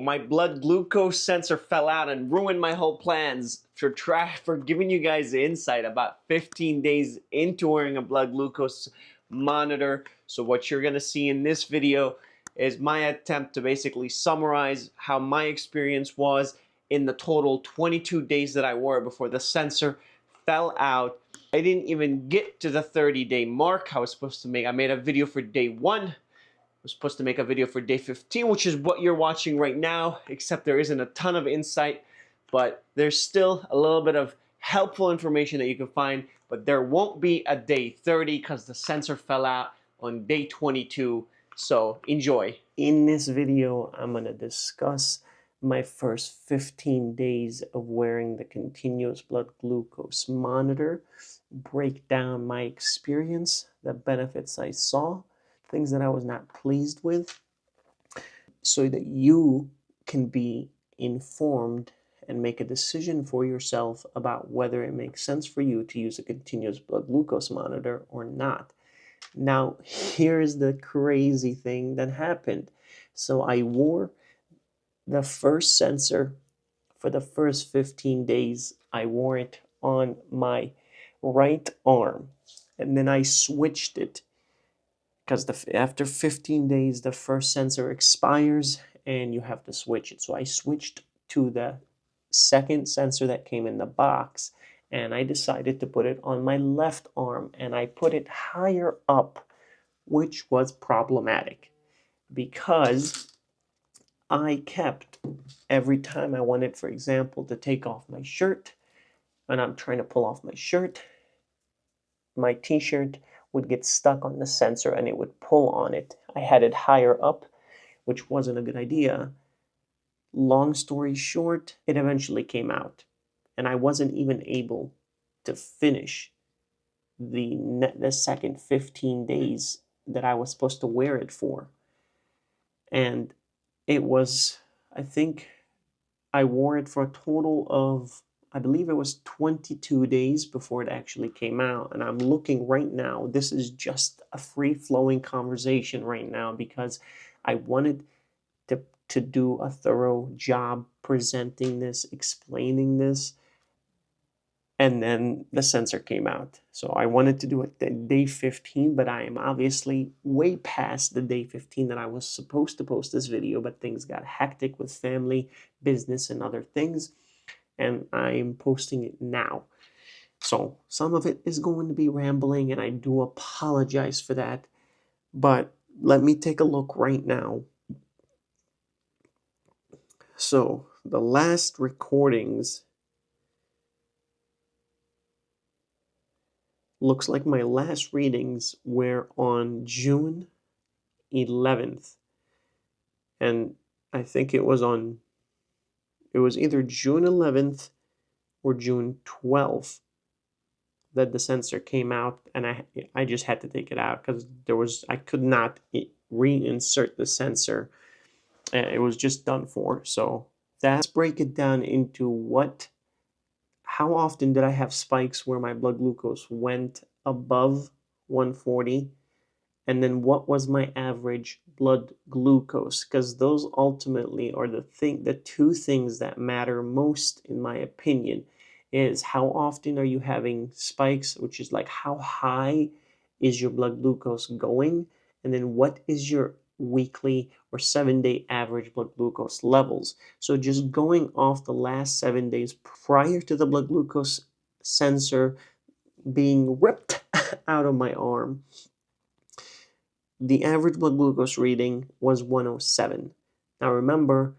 My blood glucose sensor fell out and ruined my whole plans for giving you guys the insight about 15 days into wearing a blood glucose monitor. So what you're gonna see in this video is my attempt to basically summarize how my experience was in the total 22 days that I wore it before the sensor fell out. I didn't even get to the 30-day mark I was supposed to make. I made a video for day 1. Was supposed to make a video for day 15, which is what you're watching right now, except there isn't a ton of insight, but there's still a little bit of helpful information that you can find, but there won't be a day 30 because the sensor fell out on day 22, so enjoy. In this video, I'm going to discuss my first 15 days of wearing the continuous blood glucose monitor, break down my experience, the benefits I saw, things that I was not pleased with, so that you can be informed and make a decision for yourself about whether it makes sense for you to use a continuous blood glucose monitor or not. Now, here's the crazy thing that happened. So I wore the first sensor for the first 15 days. I wore it on my right arm, and then I switched it because after 15 days, the first sensor expires and you have to switch it. So I switched to the second sensor that came in the box, and I decided to put it on my left arm, and I put it higher up, which was problematic because I kept, every time I wanted, for example, to take off my shirt, and I'm trying to pull off my shirt, my t-shirt would get stuck on the sensor and it would pull on it. I had it higher up, which wasn't a good idea. Long story short, it eventually came out, and I wasn't even able to finish the second 15 days that I was supposed to wear it for. And it was, I think I wore it for a total of, I believe it was 22 days before it actually came out. And I'm looking right now, this is just a free-flowing conversation right now because I wanted to do a thorough job presenting this, explaining this, and then the sensor came out. So I wanted to do it at day 15, but I am obviously way past the day 15 that I was supposed to post this video, but things got hectic with family, business, and other things, and I'm posting it now. So some of it is going to be rambling, and I do apologize for that, but let me take a look right now. So the last recordings, looks like my last readings were on June 11th. And I think it was either June 11th or June 12th that the sensor came out, and I just had to take it out because I could not reinsert the sensor. It was just done for. So let's break it down into how often did I have spikes where my blood glucose went above 140, and then what was my average blood glucose, because those ultimately are the two things that matter most, in my opinion, is how often are you having spikes, which is like how high is your blood glucose going, and then what is your weekly or 7-day average blood glucose levels. So just going off the last 7 days prior to the blood glucose sensor being ripped out of my arm, the average blood glucose reading was 107. Now remember,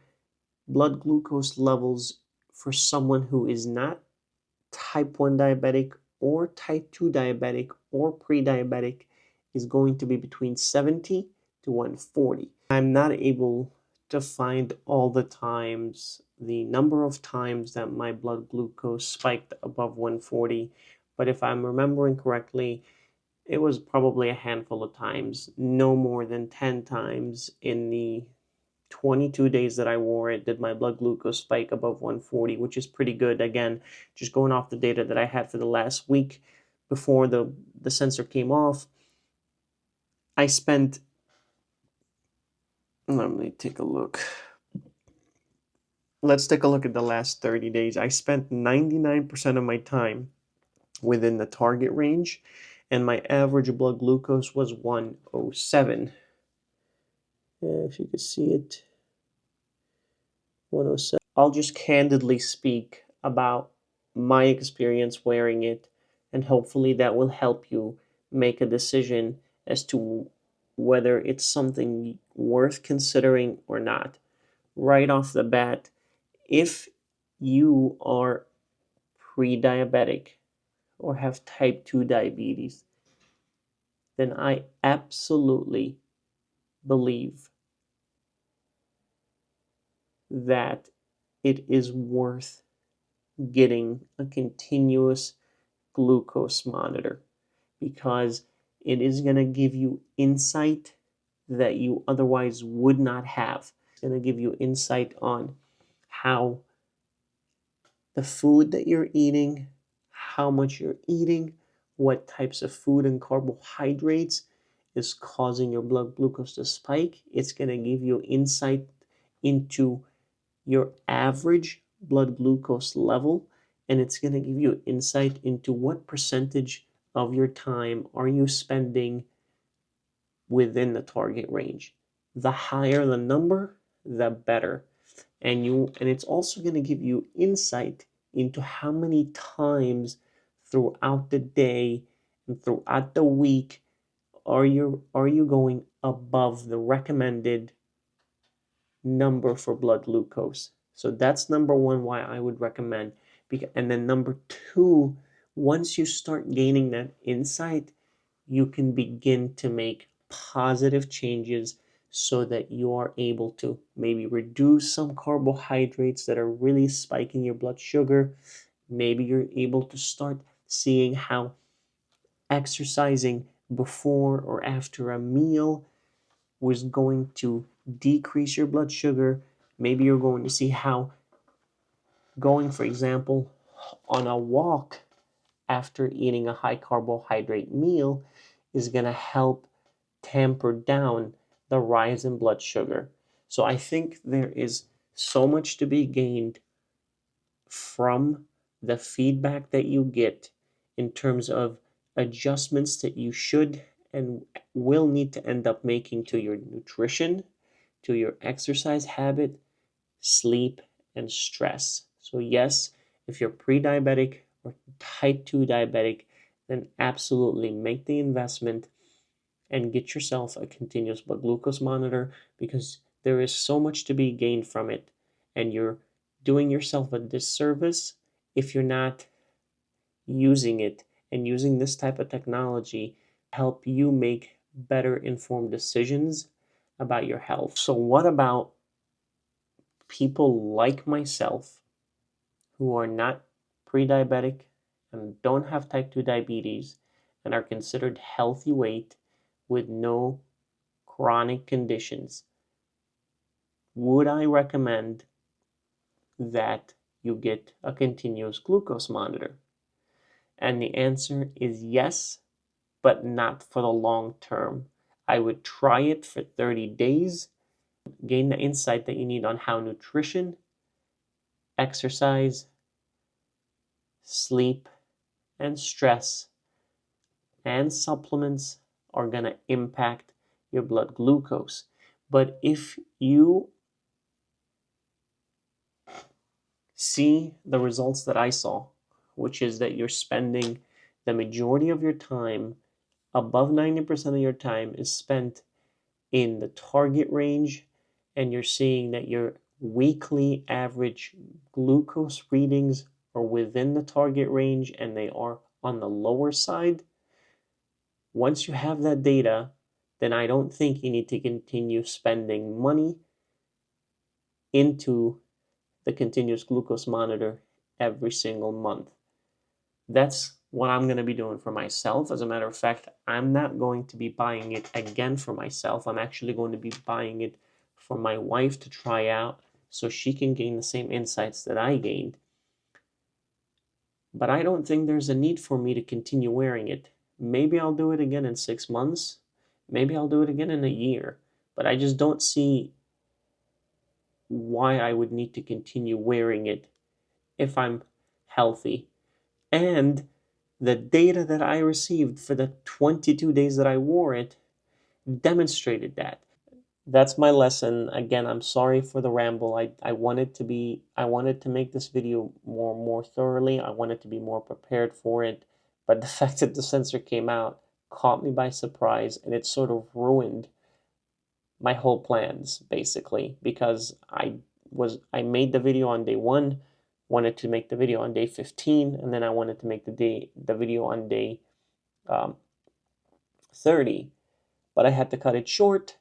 blood glucose levels for someone who is not type 1 diabetic or type 2 diabetic or pre-diabetic is going to be between 70 to 140. I'm not able to find all the times, the number of times that my blood glucose spiked above 140, but if I'm remembering correctly, it was probably a handful of times, no more than 10 times in the 22 days that I wore it did my blood glucose spike above 140, which is pretty good. Again, just going off the data that I had for the last week before the sensor came off, I spent, let me take a look. let's take a look at the last 30 days. I spent 99% of my time within the target range, and my average blood glucose was 107. If you could see it, 107. I'll just candidly speak about my experience wearing it, and hopefully that will help you make a decision as to whether it's something worth considering or not. Right off the bat, if you are pre-diabetic or have type 2 diabetes, then I absolutely believe that it is worth getting a continuous glucose monitor, because it is going to give you insight that you otherwise would not have. It's going to give you insight on how the food that you're eating, how much you're eating, what types of food and carbohydrates is causing your blood glucose to spike. It's going to give you insight into your average blood glucose level, and it's going to give you insight into what percentage of your time are you spending within the target range. The higher the number, the better. And it's also going to give you insight into how many times throughout the day and throughout the week are you going above the recommended number for blood glucose. So that's number one, why I would recommend. And then number two, once you start gaining that insight, you can begin to make positive changes so that you are able to maybe reduce some carbohydrates that are really spiking your blood sugar. Maybe you're able to start seeing how exercising before or after a meal was going to decrease your blood sugar. Maybe you're going to see how going, for example, on a walk after eating a high carbohydrate meal is going to help tamper down the rise in blood sugar. So I think there is so much to be gained from the feedback that you get in terms of adjustments that you should and will need to end up making to your nutrition, to your exercise habit, sleep, and stress. So, yes, if you're pre diabetic or type 2 diabetic, then absolutely make the investment and get yourself a continuous blood glucose monitor, because there is so much to be gained from it. And you're doing yourself a disservice if you're not using it and using this type of technology to help you make better informed decisions about your health. So, what about people like myself who are not pre diabetic and don't have type 2 diabetes and are considered healthy weight with no chronic conditions? Would I recommend that you get a continuous glucose monitor? And the answer is yes, but not for the long term. I would try it for 30 days, gain the insight that you need on how nutrition, exercise, sleep, and stress and supplements are going to impact your blood glucose. But if you see the results that I saw, which is that you're spending the majority of your time, above 90% of your time is spent in the target range, and you're seeing that your weekly average glucose readings are within the target range and they are on the lower side. Once you have that data, then I don't think you need to continue spending money into the continuous glucose monitor every single month. That's what I'm going to be doing for myself. As a matter of fact, I'm not going to be buying it again for myself. I'm actually going to be buying it for my wife to try out so she can gain the same insights that I gained. But I don't think there's a need for me to continue wearing it. Maybe I'll do it again in 6 months. Maybe I'll do it again in a year. But I just don't see why I would need to continue wearing it if I'm healthy. And the data that I received for the 22 days that I wore it demonstrated that. That's my lesson. Again, I'm sorry for the ramble. I wanted to make this video more thoroughly. I wanted to be more prepared for it. But the fact that the sensor came out caught me by surprise, and it sort of ruined my whole plans basically, because I made the video on day 1, wanted to make the video on day 15, and then I wanted to make the video on day 30, but I had to cut it short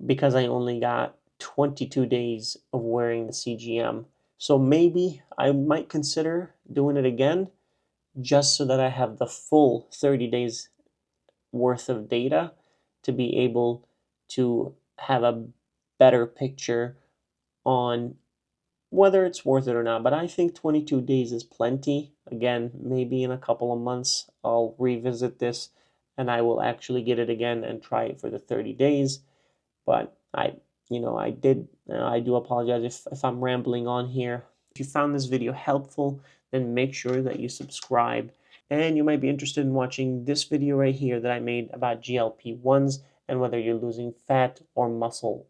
because I only got 22 days of wearing the CGM. So maybe I might consider doing it again, just so that I have the full 30 days worth of data to be able to have a better picture on whether it's worth it or not. But I think 22 days is plenty. Again, maybe in a couple of months I'll revisit this and I will actually get it again and try it for the 30 days. But I do apologize if I'm rambling on here. If you found this video helpful, then make sure that you subscribe. And you might be interested in watching this video right here that I made about GLP-1s and whether you're losing fat or muscle